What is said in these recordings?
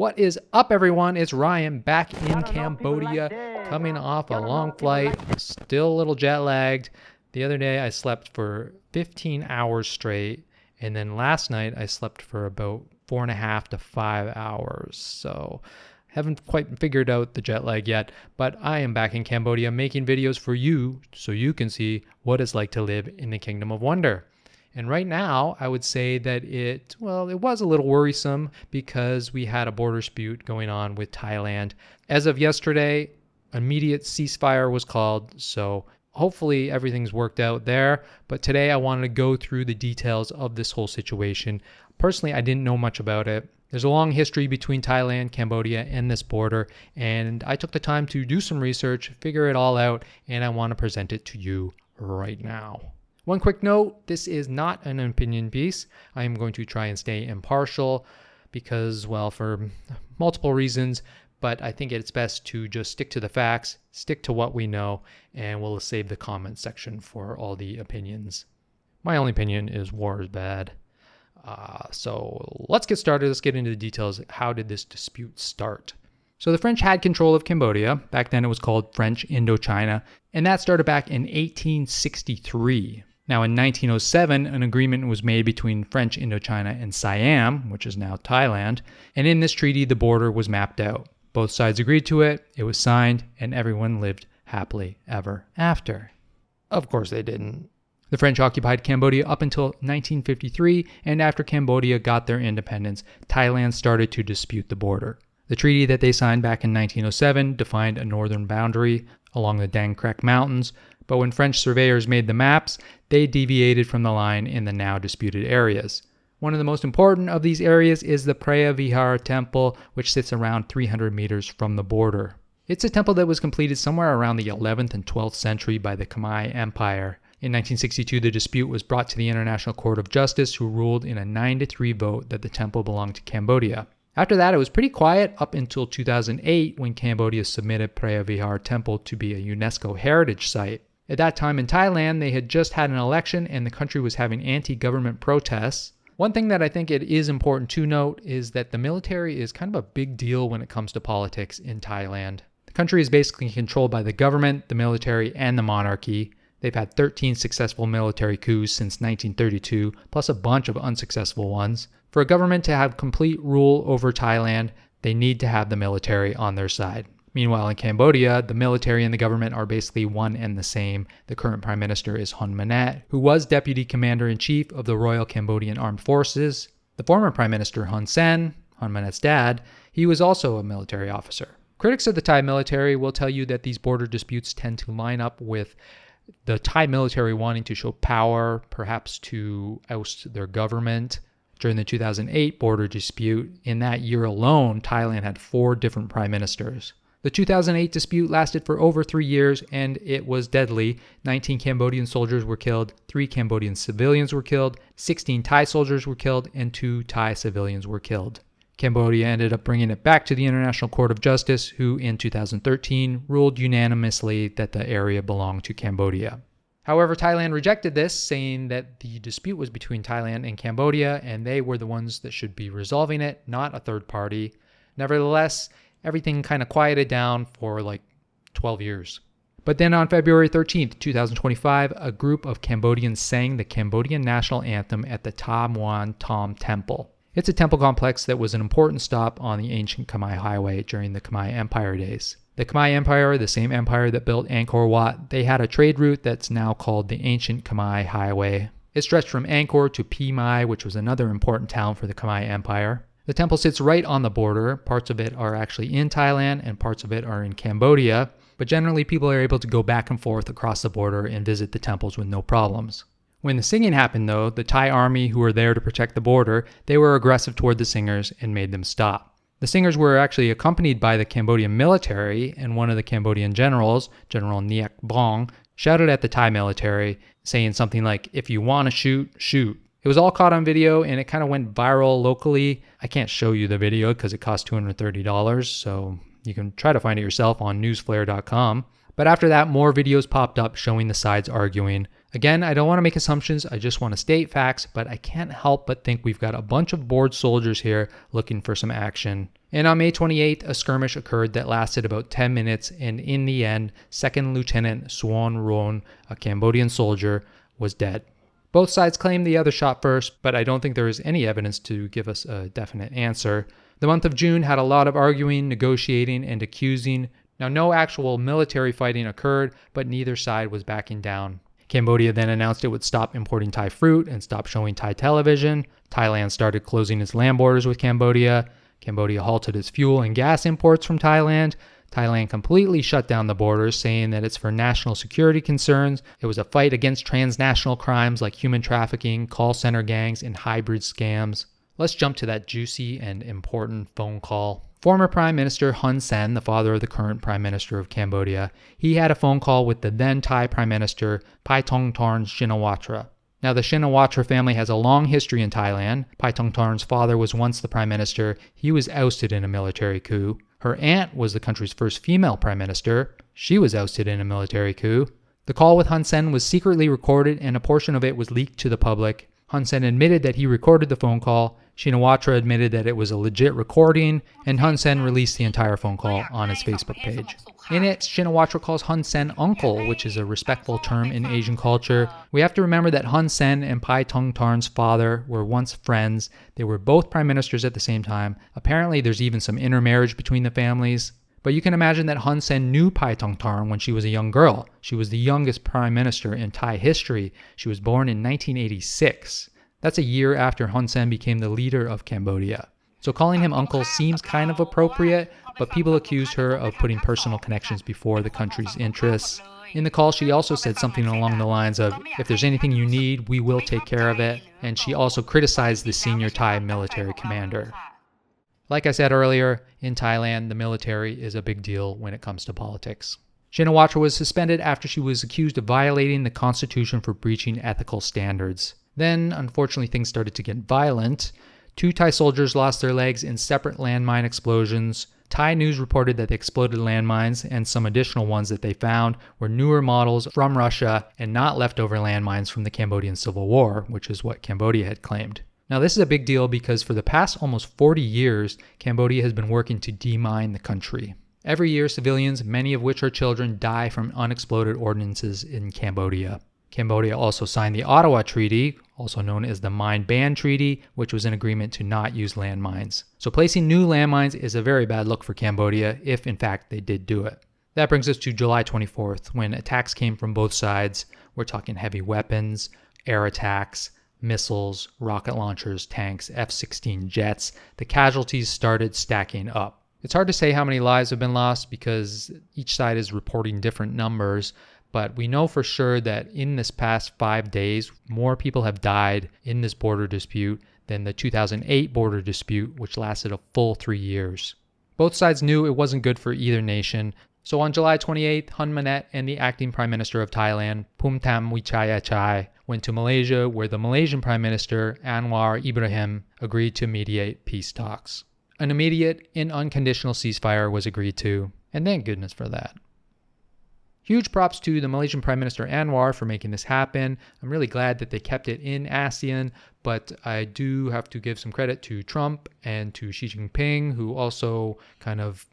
What is up, everyone? It's Ryan back in Cambodia, coming off a long flight, still a little jet lagged. The other day I slept for 15 hours straight, and then last night I slept for about 4.5 to 5 hours. So haven't quite figured out the jet lag yet, but I am back in Cambodia making videos for you so you can see what it's like to live in the Kingdom of Wonder. And right now, I would say that it was a little worrisome because we had a border dispute going on with Thailand. As of yesterday, immediate ceasefire was called, so hopefully everything's worked out there. But today I wanted to go through the details of this whole situation. Personally, I didn't know much about it. There's a long history between Thailand, Cambodia, and this border, and I took the time to do some research, figure it all out, and I want to present it to you right now. One quick note, this is not an opinion piece. I am going to try and stay impartial because, well, for multiple reasons, but I think it's best to just stick to the facts, stick to what we know, and we'll save the comment section for all the opinions. My only opinion is war is bad. So let's get started. Let's get into the details. How did this dispute start? So the French had control of Cambodia. Back then it was called French Indochina, and that started back in 1863. Now in 1907, an agreement was made between French Indochina and Siam, which is now Thailand, and in this treaty the border was mapped out. Both sides agreed to it, it was signed, and everyone lived happily ever after. Of course they didn't. The French occupied Cambodia up until 1953, and after Cambodia got their independence, Thailand started to dispute the border. The treaty that they signed back in 1907 defined a northern boundary along the Dang Krek Mountains, but when French surveyors made the maps, they deviated from the line in the now disputed areas. One of the most important of these areas is the Preah Vihear temple, which sits around 300 meters from the border. It's a temple that was completed somewhere around the 11th and 12th century by the Khmer Empire. In 1962, the dispute was brought to the International Court of Justice, who ruled in a 9-3 vote that the temple belonged to Cambodia. After that, it was pretty quiet up until 2008 when Cambodia submitted Preah Vihear temple to be a UNESCO heritage site. At that time in Thailand, they had just had an election and the country was having anti-government protests. One thing that I think it is important to note is that the military is kind of a big deal when it comes to politics in Thailand. The country is basically controlled by the government, the military, and the monarchy. They've had 13 successful military coups since 1932, plus a bunch of unsuccessful ones. For a government to have complete rule over Thailand, they need to have the military on their side. Meanwhile, in Cambodia, the military and the government are basically one and the same. The current Prime Minister is Hun Manet, who was Deputy Commander-in-Chief of the Royal Cambodian Armed Forces. The former Prime Minister Hun Sen, Hun Manet's dad, he was also a military officer. Critics of the Thai military will tell you that these border disputes tend to line up with the Thai military wanting to show power, perhaps to oust their government. During the 2008 border dispute, in that year alone, Thailand had 4 different prime ministers. The 2008 dispute lasted for over 3 years and it was deadly. 19 Cambodian soldiers were killed, 3 Cambodian civilians were killed, 16 Thai soldiers were killed, and 2 Thai civilians were killed. Cambodia ended up bringing it back to the International Court of Justice, who in 2013 ruled unanimously that the area belonged to Cambodia. However, Thailand rejected this, saying that the dispute was between Thailand and Cambodia and they were the ones that should be resolving it, not a third party. Nevertheless, everything kind of quieted down for like 12 years. But then on February 13th, 2025, a group of Cambodians sang the Cambodian national anthem at the Ta Muan Thom Temple. It's a temple complex that was an important stop on the ancient Khmer Highway during the Khmer Empire days. The Khmer Empire, the same empire that built Angkor Wat, they had a trade route that's now called the Ancient Khmer Highway. It stretched from Angkor to Pi Mai, which was another important town for the Khmer Empire. The temple sits right on the border. Parts of it are actually in Thailand and parts of it are in Cambodia, but generally people are able to go back and forth across the border and visit the temples with no problems. When the singing happened though, the Thai army who were there to protect the border, they were aggressive toward the singers and made them stop. The singers were actually accompanied by the Cambodian military, and one of the Cambodian generals, General Niak Bong, shouted at the Thai military, saying something like, "If you want to shoot, shoot." It was all caught on video and it kind of went viral locally. I can't show you the video because it cost $230, so you can try to find it yourself on newsflare.com. But after that, more videos popped up showing the sides arguing. Again, I don't want to make assumptions, I just want to state facts, but I can't help but think we've got a bunch of bored soldiers here looking for some action. And on May 28th, a skirmish occurred that lasted about 10 minutes, and in the end, 2nd Lieutenant Suon Ron, a Cambodian soldier, was dead. Both sides claim the other shot first, but I don't think there is any evidence to give us a definite answer. The month of June had a lot of arguing, negotiating, and accusing. Now, no actual military fighting occurred, but neither side was backing down. Cambodia then announced it would stop importing Thai fruit and stop showing Thai television. Thailand started closing its land borders with Cambodia. Cambodia halted its fuel and gas imports from Thailand. Thailand completely shut down the borders, saying that it's for national security concerns. It was a fight against transnational crimes like human trafficking, call center gangs, and hybrid scams. Let's jump to that juicy and important phone call. Former Prime Minister Hun Sen, the father of the current Prime Minister of Cambodia, he had a phone call with the then Thai Prime Minister Paetongtarn Shinawatra. Now, the Shinawatra family has a long history in Thailand. Paetongtarn's father was once the Prime Minister. He was ousted in a military coup. Her aunt was the country's first female Prime Minister. She was ousted in a military coup. The call with Hun Sen was secretly recorded, and a portion of it was leaked to the public. Hun Sen admitted that he recorded the phone call. Shinawatra admitted that it was a legit recording, and Hun Sen released the entire phone call on his Facebook page. In it, Shinawatra calls Hun Sen uncle, which is a respectful term in Asian culture. We have to remember that Hun Sen and Paetongtarn's father were once friends. They were both prime ministers at the same time. Apparently, there's even some intermarriage between the families. But you can imagine that Hun Sen knew Paetongtarn when she was a young girl. She was the youngest prime minister in Thai history. She was born in 1986. That's a year after Hun Sen became the leader of Cambodia. So calling him uncle seems kind of appropriate, but people accused her of putting personal connections before the country's interests. In the call, she also said something along the lines of, "If there's anything you need, we will take care of it." And she also criticized the senior Thai military commander. Like I said earlier, in Thailand, the military is a big deal when it comes to politics. Shinawatra was suspended after she was accused of violating the constitution for breaching ethical standards. Then, unfortunately, things started to get violent. 2 Thai soldiers lost their legs in separate landmine explosions. Thai news reported that the exploded landmines and some additional ones that they found were newer models from Russia and not leftover landmines from the Cambodian Civil War, which is what Cambodia had claimed. Now, this is a big deal because for the past almost 40 years, Cambodia has been working to demine the country. Every year, civilians, many of which are children, die from unexploded ordnances in Cambodia. Cambodia also signed the Ottawa Treaty, also known as the Mine Ban Treaty, which was an agreement to not use landmines. So placing new landmines is a very bad look for Cambodia, if in fact they did do it. That brings us to July 24th, when attacks came from both sides. We're talking heavy weapons, air attacks, missiles, rocket launchers, tanks, F-16 jets. The casualties started stacking up. It's hard to say how many lives have been lost because each side is reporting different numbers, but we know for sure that in this past 5 days, more people have died in this border dispute than the 2008 border dispute, which lasted a full 3 years. Both sides knew it wasn't good for either nation. So on July 28th, Hun Manet and the acting Prime Minister of Thailand, Phumtham Wechayachaia, went to Malaysia, where the Malaysian Prime Minister, Anwar Ibrahim, agreed to mediate peace talks. An immediate and unconditional ceasefire was agreed to, and thank goodness for that. Huge props to the Malaysian Prime Minister Anwar for making this happen. I'm really glad that they kept it in ASEAN, but I do have to give some credit to Trump and to Xi Jinping, who also kind of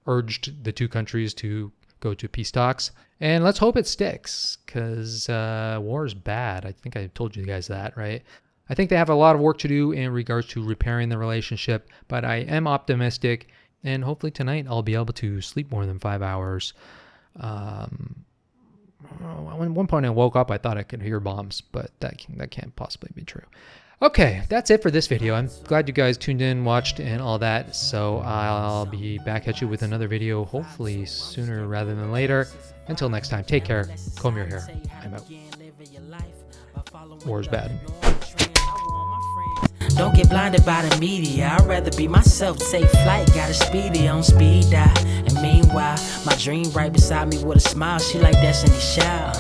urged the two countries to go to peace talks. And let's hope it sticks, because war is bad. I think I told you guys that, right? I think they have a lot of work to do in regards to repairing the relationship, but I am optimistic, and hopefully tonight I'll be able to sleep more than 5 hours. At one point I woke up, I thought I could hear bombs, but that can't possibly be true. Okay, that's it for this video. I'm glad you guys tuned in, watched, and all that. So I'll be back at you with another video, hopefully sooner rather than later. Until next time, take care, comb your hair. I'm out. War's bad. Don't get blinded by the media. I'd rather be myself, take flight, got a speedy on speed dial. And meanwhile, my dream right beside me with a smile. She like Destiny Child.